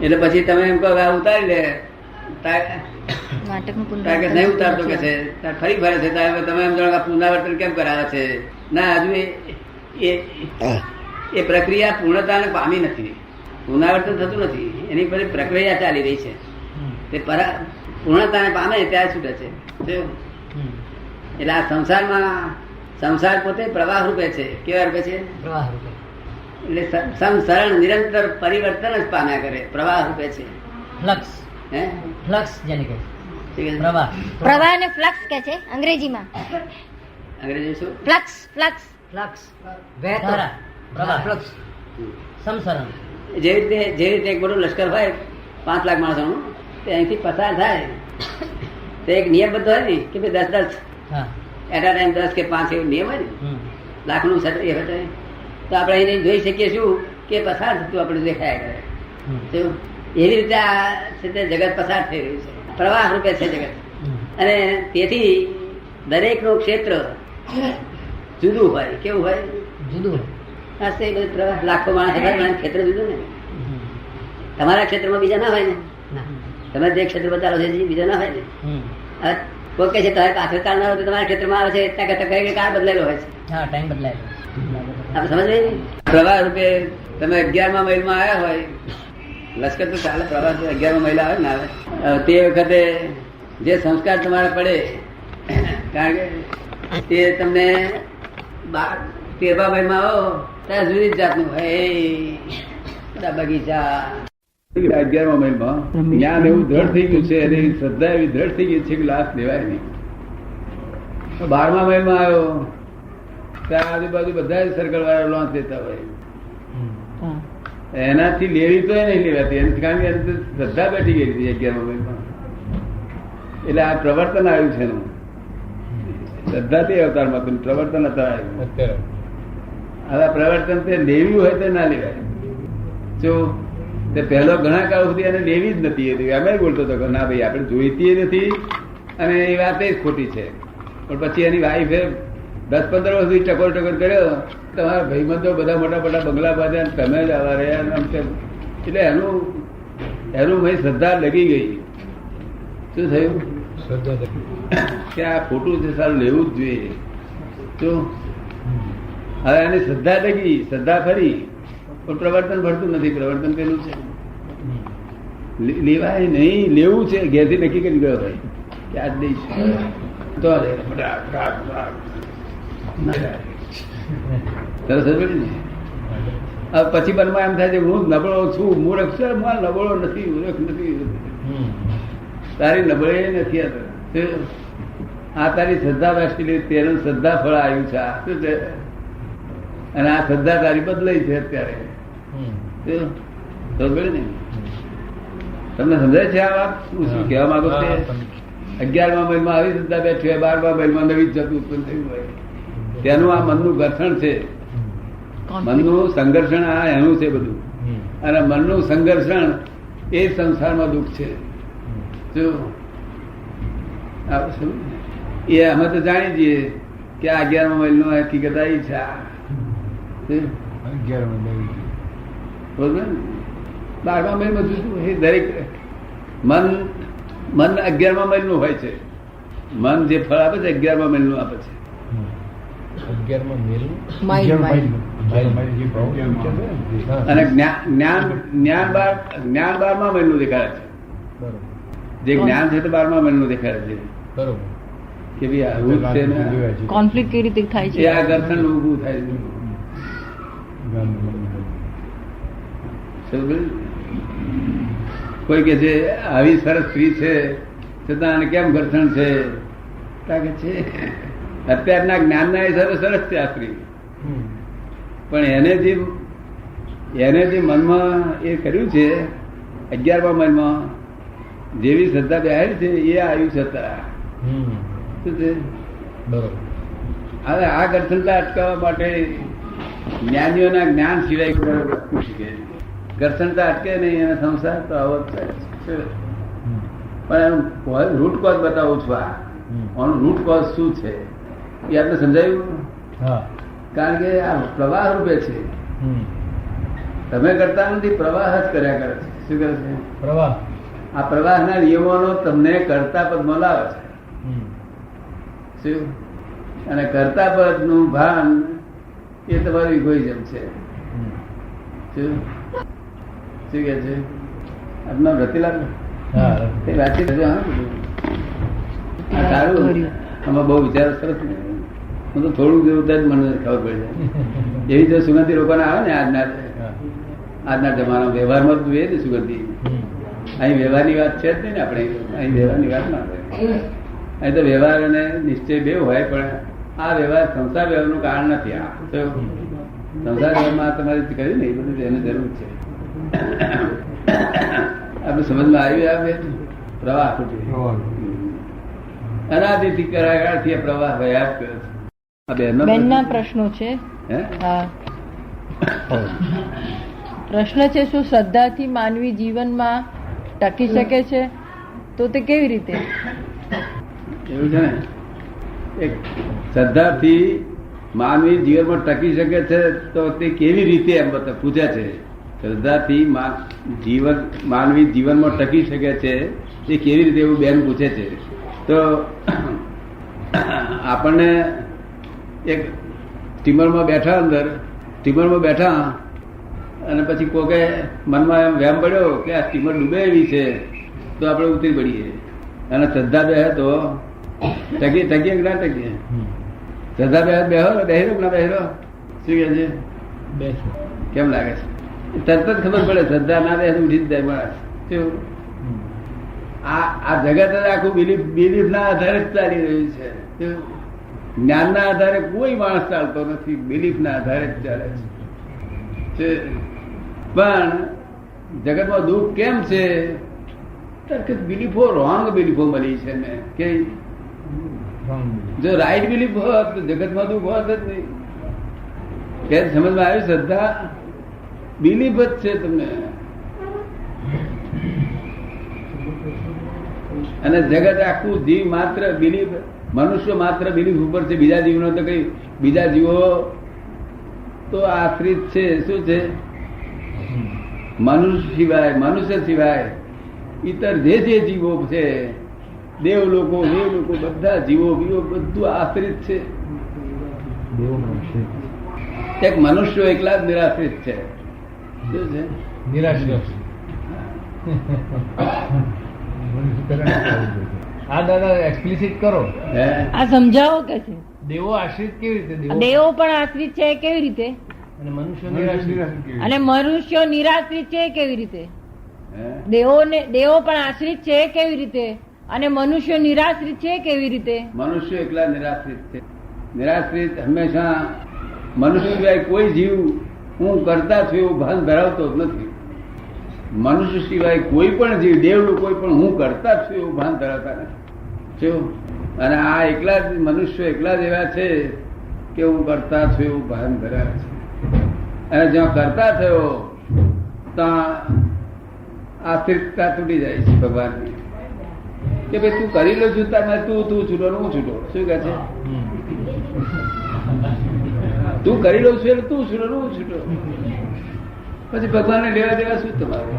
એટલે પછી તમે એમ કહો આ ઉતારી લે, નહીં ઉતારતો કે છે ફરી ફરે છે, તમે એમ જાણો પુનરાવર્તન કેમ કરાવે છે? ના, હજુ એ પ્રક્રિયા પૂર્ણતાને પામી નથી, પુનરાવર્તન થતું નથી, એની પછી પ્રક્રિયા ચાલી રહી છે. તે પૂર્ણતાને પામે ત્યારે છૂટે છે. એટલે આ સંસાર પોતે પ્રવાહ રૂપે છે. કેવા રૂપે છે? પ્રવાહ રૂપે. એટલે સંસરણ નિરંતર પરિવર્તન જ પામ્યા કરે, પ્રવાહ રૂપે છે. ફ્લક્સ, ફ્લક્સ જેને કહે પ્રવાહ. પ્રવાહ ને ફ્લક્સ કે છે અંગ્રેજીમાં. અંગ્રેજી શું? ફ્લક્સ. ફ્લક્સ ફ્લક્સ વહેતા પ્રવાહ, ફ્લક્સ સમસરણ. જેવી રીતે એક મોટું લશ્કર હોય 5 લાખ માણસોનું, તે અહીંથી પસાર થાય તો એક નિયમબદ્ધ હોય ને કે ભાઈ 10 એટ અ ટાઈમ 10 કે 5 એવો નિયમ હોય ને લાખનું તો આપણે અહીં જોઈ શકીએ શું કે પસાર થતું આપણે દેખાયા કરે. એવી રીતે આ છે તે જગત પસાર થઈ રહ્યું છે, પ્રવાહ રૂપે છે જગત. અને તેથી દરેક નું ક્ષેત્ર જુદું હોય. કેવું હોય? જુદું. પ્રવાહ લાખો માણસ ક્ષેત્ર જુદું ને. તમારા ક્ષેત્રમાં બીજા ના હોય ને, તમે જે ક્ષેત્ર બતાવો છે બીજા ના હોય ને. કોઈ કહે છે તમારે પાછળ કાળ ના હોય તો તમારા ક્ષેત્રમાં આવે છે એટલા કરતા કઈ કાળ બદલાયેલો હોય છે. હા, ટાઈમ બદલાયેલો. આપણે સમજ ને પ્રવાહ રૂપે તમે 11મા મહિલમાં આવ્યા હોય, લશ્કર તો ચાલે, પ્રવાહ 11મા મહિલા આવે ને આવે તે વખતે જે સંસ્કાર તમારે પડે, કારણ કે તે તમને 13મા મહિલમાં આવો ત્યાં જુદી જ જાતનું હોય બગીચા. 11મા મહિલમાં જ્ઞાન એવું દ્રઢ થઈ ગયું છે અને શ્રદ્ધા એવી દ્રઢ થઈ ગઈ છે કે લાભ લેવાય નહીં. 12મા મહિલમાં આવ્યો ત્યાં આજુબાજુ બધા જ સર્કલ વાળા લોન્ચ દેતા હોય, એનાથી લેવી તો નહીં લેવાતી, કારણ કે શ્રદ્ધા બેઠી ગઈ હતી 11મા મહિલમાં. એટલે આ પ્રવર્તન આવ્યું છે એનું, શ્રદ્ધા તે અવતારમાં હતું, પ્રવર્તન આવ્યું. હવે પ્રવર્તન તે લેવી હોય તો ના લેવાય. જો તે પહેલો ઘણા કાળ સુધી એને લેવી જ નથી, અમે બોલતો હતો કે ના ભાઈ આપણે જોઈતી નથી અને એ વાત જ ખોટી છે. પણ પછી એની વાઈફે 10-15 વર્ષ સુધી ટકોર કર્યો, તમારા ભાઈબંધો બધા મોટા મોટા બંગલા બાંધ્યા, તમે જ આવા રહ્યા, એટલે એનું ભાઈ શ્રદ્ધા લગી ગઈ. શું થયું? કે આ ખોટું છે, સારું લેવું જ જોઈએ. શું હવે એની શ્રદ્ધા લગી, શ્રદ્ધા ફરી, પણ પ્રવર્તન ભરતું નથી. પ્રવર્તન પેલું છે લેવાય નહીં, લેવું છે. ઘેરથી નક્કી કરી ગયો ભાઈ કે આજ દઈશ તો પછી બનમાં એમ થાય છે હું નબળો છું, મૂર્ખ છે, નબળો નથી, મૂર્ખ નથી, તારી નબળે નથી. આ તારી શ્રદ્ધા રાષ્ટ્રીય તેનું શ્રદ્ધા ફળ આવ્યું છે. શું છે? અને આ શ્રદ્ધા તારી બદલાઈ છે અત્યારે. ને તમને સમજાય છે આ વાત? શું કહેવા માંગુ છે? 11મા મહિલમાં આવી શ્રદ્ધા બેઠી હોય, 12મા મહિલમાં નવી જતું ઉત્પન્ન થયું હોય, તેનું આ મનનું ઘર્ષણ છે, મનનું સંઘર્ષણ આ એનું છે બધું. અને મનનું સંઘર્ષણ એ સંસારમાં દુઃખ છે. એ અમે તો જાણી જઈએ કે આ 11મા મહિલનો હકીકત આવી છે. 12મા મહિલમાં જુદું. દરેક મન 11મા મહિલનું હોય છે. મન જે ફળ આપે છે 11મા મહિલનું આપે છે. 11મા મહિલનું અને જ્ઞાન 12મા મહિલનું દેખાડે છે. જે જ્ઞાન છે તે 12મા મહિલનું દેખાડે છે. બરોબર. કે ભાઈ આવું છે ને કોન્ફ્લિક્ટ કેવી રીતે થાય છે? એ આ ઘર્ષણ ઉભું થાય છે. કોઈ કે છે આવી સરસ સ્ત્રી છે છતાં આને કેમ ઘર્ષણ છે? કે છે અત્યારના જ્ઞાનના હિસાબે સરસ છે આ સ્ત્રી, પણ એને જે મનમાં એ કર્યું છે 11મા મહિલમાં જેવી શ્રદ્ધા બેહાડી છે એ આવ્યું છે અત્યારે. શું છે? બરોબર. હવે આ ઘર્ષણતા અટકાવવા માટે જ્ઞાનીઓના જ્ઞાન સિવાય વસ્તુ શીખે. ઘર્ષણતા અટકે નહીં અને સંસાર તો આવો જ થાય. પણ એનું રૂટ કોઝ બતાવું છું. આનું રૂટ કોઝ શું છે એ આપણે સમજાયું? કારણ કે આ પ્રવાહ રૂપે છે, તમે કરતા નથી, પ્રવાહ જ કર્યા કરે છે. શું કરે છે? પ્રવાહ. આ પ્રવાહના નિયમોનો તમને કર્તા પદમાં લાવે છે. શું? અને કર્તા પદનું ભાન એ તમારું ઇગોઇઝમ છે. શું શું કે છે? આપનું નામ રતિલાલ? હા. એ વાતચીત કરજો, હા. આ સારું. આમાં બહુ વિચાર સરસ. હું તો થોડુંક જેવું જ મને ખબર પડી જાય. એવી જો સુગંધી લોકોને આવે ને આજના જમાના વ્યવહારમાં જોઈએ ને સુગંધી. અહીં વ્યવહારની વાત છે જ નહીં ને આપણે. અહીં વ્યવહારની વાત ના હોય. અહીં તો વ્યવહાર અને નિશ્ચય બે હોય, પણ આ વ્યવહાર સંસાર વ્યવહારનું કારણ નથી. આ તો સંસાર વ્યવહારમાં તમારે કહ્યું ને એ બધું એની જરૂર છે. આપણે સમજમાં આવ્યું આવે પ્રવાહ અનાદિથી કરાયાથી પ્રવાહ વયા કર્યો છે. બેનના પ્રશ્નો છે. હે? હા. પ્રશ્ન છે, શું શ્રદ્ધાથી માનવી જીવનમાં ટકી શકે છે? તો તે કેવી રીતે? એવું છે ને, એક શ્રદ્ધાથી માનવી જીવનમાં ટકી શકે છે તો તે કેવી રીતે એમ પૂછે છે. શ્રદ્ધાથી માનવી જીવનમાં ટકી શકે છે તે કેવી રીતે એવું બેન પૂછે છે. તો આપણને એક સ્ટીમરમાં બેઠા અને પછી કોકે મનમાં એમ વહેમ પડ્યો કે આ સ્ટીમર ડૂબે એવી છે, તો આપણે ઉતરી પડીએ. અને શ્રદ્ધા બેહે તો ટકીએ ના ટકીએ? શ્રદ્ધા બેહરો ના બેહરો? શું કે છે? કેમ લાગે છે? તરત જ ખબર પડે. શ્રદ્ધા ના બેહે ઉઠી જ જાય માણસ. શું? આ જગત આખું બિલીફ ના આધારે જ ચાલી રહ્યું છે. જ્ઞાન ના આધારે કોઈ માણસ ચાલતો નથી, બિલીફ ના આધારે જ ચાલે છે. પણ જગતમાં દુઃખ કેમ છે? બિલીફો રોંગ બિલીફો મળી છે ને. કે જો રાઈટ બિલીફ હોત તો જગતમાં દુઃખ હોત જ નહીં. કે સમજમાં આવ્યું? શ્રદ્ધા બિલીફ જ છે તમને. અને જગત આખું જીવ માત્ર બિલીફ, મનુષ્ય માત્ર બિલીફ ઉપર છે. બીજા જીવનો તો કઈ, બીજા જીવો તો આશ્રિત છે. શું છે? મનુષ્ય સિવાય ઇતર જે જીવો છે, દેવ લોકો બધા જીવો બધું આશ્રિત છે. એક મનુષ્ય એકલા જ નિરાશ્રિત છે. શું છે? નિરાશ્રિત. આ દાદા એક્સપ્લિસિટ કરો. આ સમજાવો કે છે દેવો આશ્રિત કેવી રીતે? દેવો પણ આશ્રિત છે કેવી રીતે? અને મનુષ્ય નિરાશ્રિત. અને મનુષ્યો નિરાશ્રિત છે કેવી રીતે? દેવો પણ આશ્રિત છે કેવી રીતે? અને મનુષ્યો નિરાશ્રિત છે કેવી રીતે? મનુષ્ય એકલા નિરાશ્રિત છે. નિરાશ્રિત હંમેશા મનુષ્ય સિવાય કોઈ જીવ હું કરતા છું એવું ભાન ધરાવતો જ નથી. મનુષ્ય સિવાય કોઈ પણ જીવ, દેવ કોઈ પણ હું કરતા છું એવું ભાન ધરાવતા નથી. અને આ એકલા જ મનુષ્ય એકલા જ એવા છે કે હું કરતા છું એવું ભાન ધરાવે છે. અને જ્યાં કરતા થયો ત્યાં આશ્રિતતા તૂટી જાય છે ભગવાનની. કે ભાઈ તું કરી લો છું, તું છૂટો હું છૂટો. શું કહે છે? તું કરી લો છું એટલે તું છૂટો હું છૂટો. પછી ભગવાનને લેવા દેવા શું તમારે?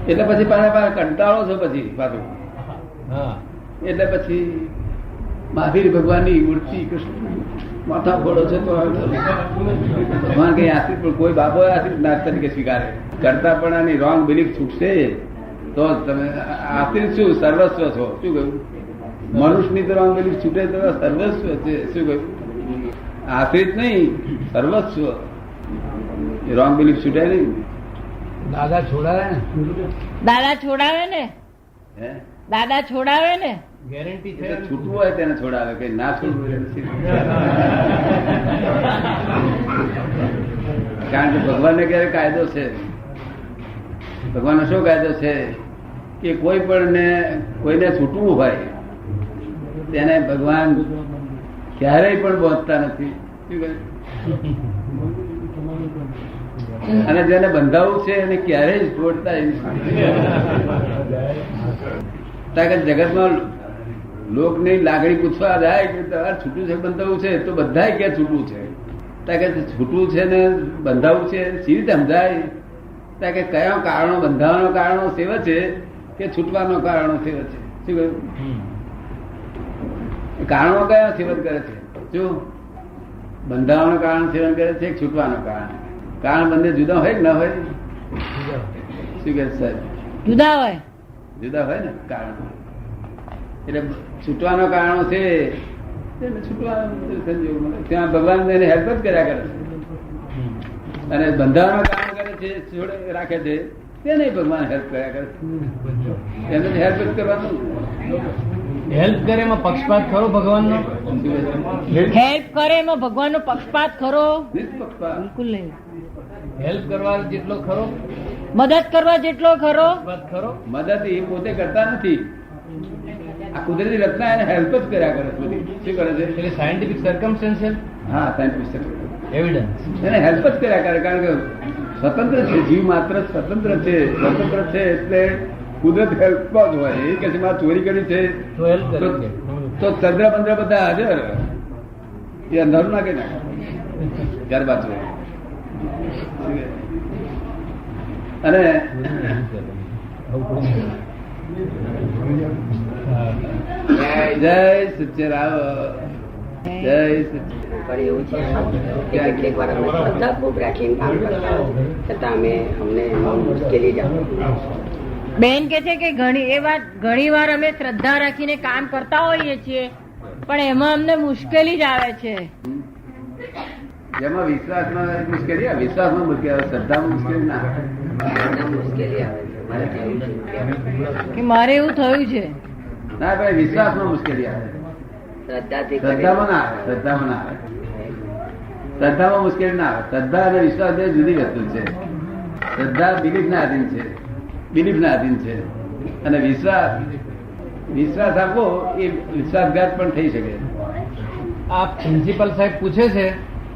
એટલે પછી પાછા કંટાળો છો પછી પાછું. એટલે પછી મહાવીર ભગવાનની મૂર્તિ કૃષ્ણ માથા ફોડો છે તો ભગવાન કઈ આશ્રિત પણ કોઈ બાબો આશ્રિત નાથ તરીકે સ્વીકારે. કરતા પણ રોંગ બિલીફ છૂટશે તો તમે આશ્રિત શું સર્વસ્વ છો. શું કહ્યું? મનુષ્યની તો રોંગ બિલીફ છૂટે તો સર્વસ્વ છે. શું કહ્યું? આશ્રિત નહીં, સર્વસ્વ. રોંગ બિલીફ છૂટે નહીં. દાદા છોડાવે ને? દાદા છોડાવે ને? દાદા છોડાવે ને? ગેરંટી છે. છૂટવું હોય તેને છોડાવે, કે ના છૂટવું. કારણ કે ભગવાનને ક્યારે કાયદો છે. ભગવાનનો શું કાયદો છે કે કોઈ પણ કોઈને છૂટવું હોય તેને ભગવાન ક્યારેય પણ બોધતા નથી. અને જેને બંધાવું છે એને ક્યારેય જ છોડતા જગતમાં લોકની લાગણી પૂછવા જાય કે છૂટું છે બંધાવું છે તો બધા કે છૂટવું છે. કે છૂટવું છે ને બંધાવવું છે સી રીતે સમજાય કે કયા કારણો બંધાવાના કારણો સેવ છે કે છૂટવાનો કારણો સેવ છે? શું કહ્યું? કારણો કયા સેવન કરે છે? શું બંધાવાનું કારણ સેવન કરે છે? છૂટવાનું કારણ બંને જુદા હોય કે ના હોય? શું કે સાહેબ? જુદા હોય. જુદા હોય ને કારણ. એટલે છૂટવાનો કારણો છે ત્યાં ભગવાન એને હેલ્પ જ કર્યા કરે છે, અને બંધાવાનું કારણ કરે છે રાખે છે તેને ભગવાન હેલ્પ કર્યા કરે છે. એને હેલ્પ જ કરવાનું. હેલ્પ કરે એમાં પક્ષપાત ખરો ભગવાનનો? હેલ્પ કરે એમાં ભગવાનનો પક્ષપાત ખરો? નિષ્પક્ષપાત. બિલકુલ નહીં. હેલ્પ કરવા જેટલો ખરો, મદદ કરવા જેટલો ખરો? પક્ષપાત ખરો? મદદ એ પોતે કરતા નથી, આ કુદરતી રચના એને હેલ્પ જ કર્યા કરે છે. શું કરે છે? એટલે સાયન્ટિફિક સર્કમસ્ટન્શિયલ હા, સાયન્ટિફિક એવિડન્સ એને હેલ્પ જ કર્યા કરે, કારણ કે સ્વતંત્ર છે, જીવ માત્ર સ્વતંત્ર છે. સ્વતંત્ર છે એટલે કુદરત હેલ્પ જ હોય. એ કે મારે ચોરી કરી છે તો હેલ્પ કરે છે. તો ચંદ્ર બંદ્ર બધા હાજર, એ અંધારું નાખે ને ત્યાર બાજુ. અને જય સચ્ચિદાનંદ, જય સચ્ચિદાનંદ. પણ એવું છે કે કેટલીક વાર અમે શ્રદ્ધા ખૂબ રાખીને કામ કરતા હોય છતાં અમને મુશ્કેલી જ આવે. બેન કે છે કે ઘણી વાર અમે શ્રદ્ધા રાખીને કામ કરતા હોઈએ છીએ પણ એમાં અમને મુશ્કેલી જ આવે છે. જેમાં વિશ્વાસમાં મુશ્કેલી આવે, વિશ્વાસમાં મુશ્કેલી આવે, શ્રદ્ધામાં મુશ્કેલી ના આવે. મુશ્કેલી આવે છે. મારે થયું છે કે મારે એવું થયું છે. ના ભાઈ, વિશ્વાસમાં મુશ્કેલી આવે, શ્રદ્ધાથી શ્રદ્ધામાં ના આવે. શ્રદ્ધામાં ના આવે, શ્રદ્ધામાં મુશ્કેલી ના આવે. શ્રદ્ધા અને વિશ્વાસ બે જુદી વસ્તુ છે. શ્રદ્ધા બિલીફ ના આધીન છે, બિલીફ ના આધીન છે, અને વિશ્વાસ આપવો એ વિશ્વાસઘાત પણ થઈ શકે. આ પ્રિન્સિપલ સાહેબ પૂછે છે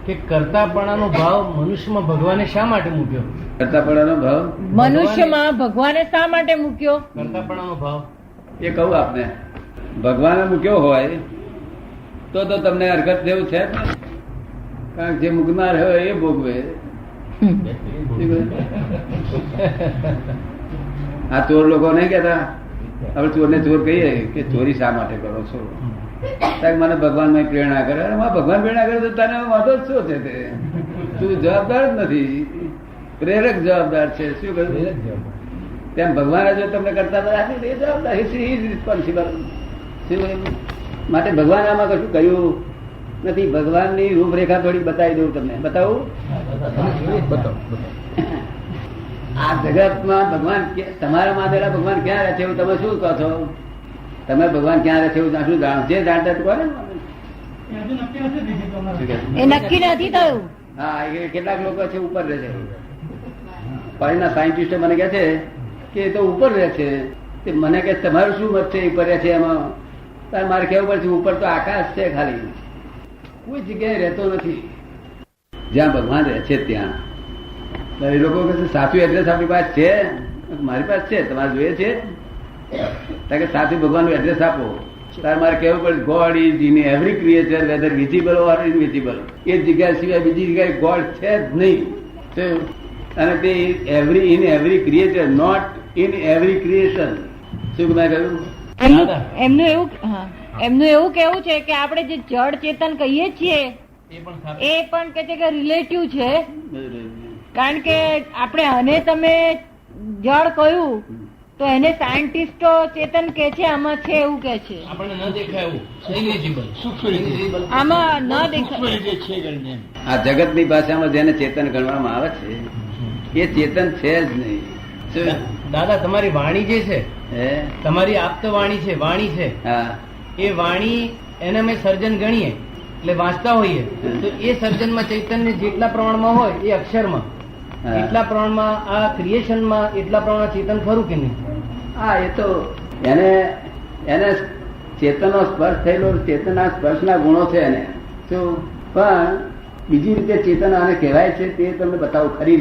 કે કરતાપણાનો ભાવ મનુષ્યમાં ભગવાને શા માટે મૂક્યો? કરતાપણાનો ભાવ મનુષ્યમાં ભગવાને શા માટે મૂક્યો? કરતાપણાનો ભાવ એ કહું આપને, ભગવાને મૂક્યો હોય તો તમને હરકત જેવું છે જ ને. કારણ કે જે મૂકનાર હોય એ ભોગવે. આ ચોર લોકો નહીં કેતા, આપણે ચોરને ચોર કહીએ કે ચોરી શા માટે કરો છો? મને ભગવાન માં પ્રેરણા કરે. ભગવાન પ્રેરણા કરે તો તને વાંધો જ શું છે? તે તું જવાબદાર જ નથી, પ્રેરક જવાબદાર છે. શું કહ્યું? તેમ ભગવાને જો તમને કરતા એ જવાબદાર રિસ્પોન્સિબલ. માટે ભગવાન આમાં કશું કહ્યું નથી. ભગવાનની રૂપરેખા થોડી બતાવી દઉં તમને. બતાવું? આ જગતમાં ભગવાન તમારા માટેલા ભગવાન ક્યાં રહે છે એવું તમે શું કહો છો? તમે ભગવાન ક્યાં રહે છે એવું શું જાણો? જે જાણતા કોને એ નક્કી નથી થયું. હા, કેટલાક લોકો છે ઉપર રહે છે. પાણીના સાયન્ટિસ્ટો મને કહે છે કે એ તો ઉપર રહે છે. મને કે તમારું શું મત છે ઉપર રહે છે એમાં? મારે કેવું પડશે ઉપર તો આકાશ છે, ખાલી કોઈ જગ્યાએ રહેતો નથી. જ્યાં ભગવાન રહે છે ત્યાં. એ લોકો કહે છે સાચું એડ્રેસ આપણી પાસે છે? મારી પાસે છે. તમારે જોઈએ છે કે સાચું ભગવાનનું એડ્રેસ આપો. તારે મારે કેવું પડે God is in every creature whether visible or invisible. એ જગ્યા સિવાય બીજી જગ્યાએ ગોડ છે જ નહીં. અને તે in every creature, not in every creation. શું મેં કહ્યું? એમનું એવું કેવું છે કે આપણે જે જડ ચેતન કહીએ છીએ એ પણ કે છે કે રિલેટિવ છે. કારણ કે આપણે આને તમે જડ કહ્યું તો એને સાયન્ટિસ્ટો ચેતન કે છે, આમાં છે એવું કે છે. આપણને ન દેખાય એવું ઇનવિઝિબલ, આમાં ન દેખાય. આ જગતની ભાષામાં જેને ચેતન ગણવામાં આવે છે એ ચેતન છે જ નહીં. દાદા, તમારી વાણી જે છે, તમારી આપત વાણી છે, વાણી છે, હા, એ વાણી એને અમે સર્જન ગણીએ એટલે વાંચતા હોઈએ તો એ સર્જનમાં ચૈતન્ય જેટલા પ્રમાણમાં હોય એ અક્ષરમાં એટલા પ્રમાણમાં આ ક્રિએશનમાં એટલા પ્રમાણમાં ચેતન ખરું કે નહીં? હા, એ તો એને ચેતનનો સ્પર્શ થયેલો, ચેતનના સ્પર્શના ગુણો છે એને. શું પણ બીજી રીતે ચેતન આને કહેવાય છે તે તમને બતાવું. ખરી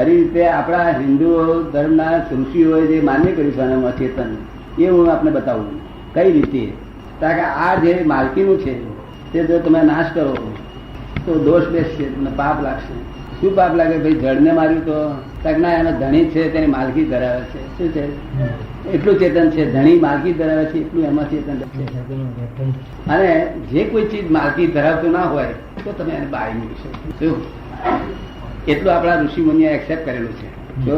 રીતે આપણા હિન્દુઓ ધર્મના ઋષિઓએ જે માન્ય કર્યું છે આનામાં ચેતન, એ હું આપને બતાવું કઈ રીતે. કારણ કે આ જે માલકીનું છે તે જો તમે નાશ કરો તો દોષ બેસશે, તમને પાપ લાગશે. શું પાપ લાગે? ભાઈ જળને માર્યું તો ના, એનો ધણી છે તેની માલકી ધરાવે છે. શું છે? એટલું ચેતન છે. ધણી માલકી ધરાવે છે એટલું એમાં ચેતન છે. અને જે કોઈ ચીજ માલકી ધરાવતું ના હોય તો તમે એને બાળી મૂકશો. શું? એટલું આપણા ઋષિ મુનિએ એક્સેપ્ટ કરેલું છે. જો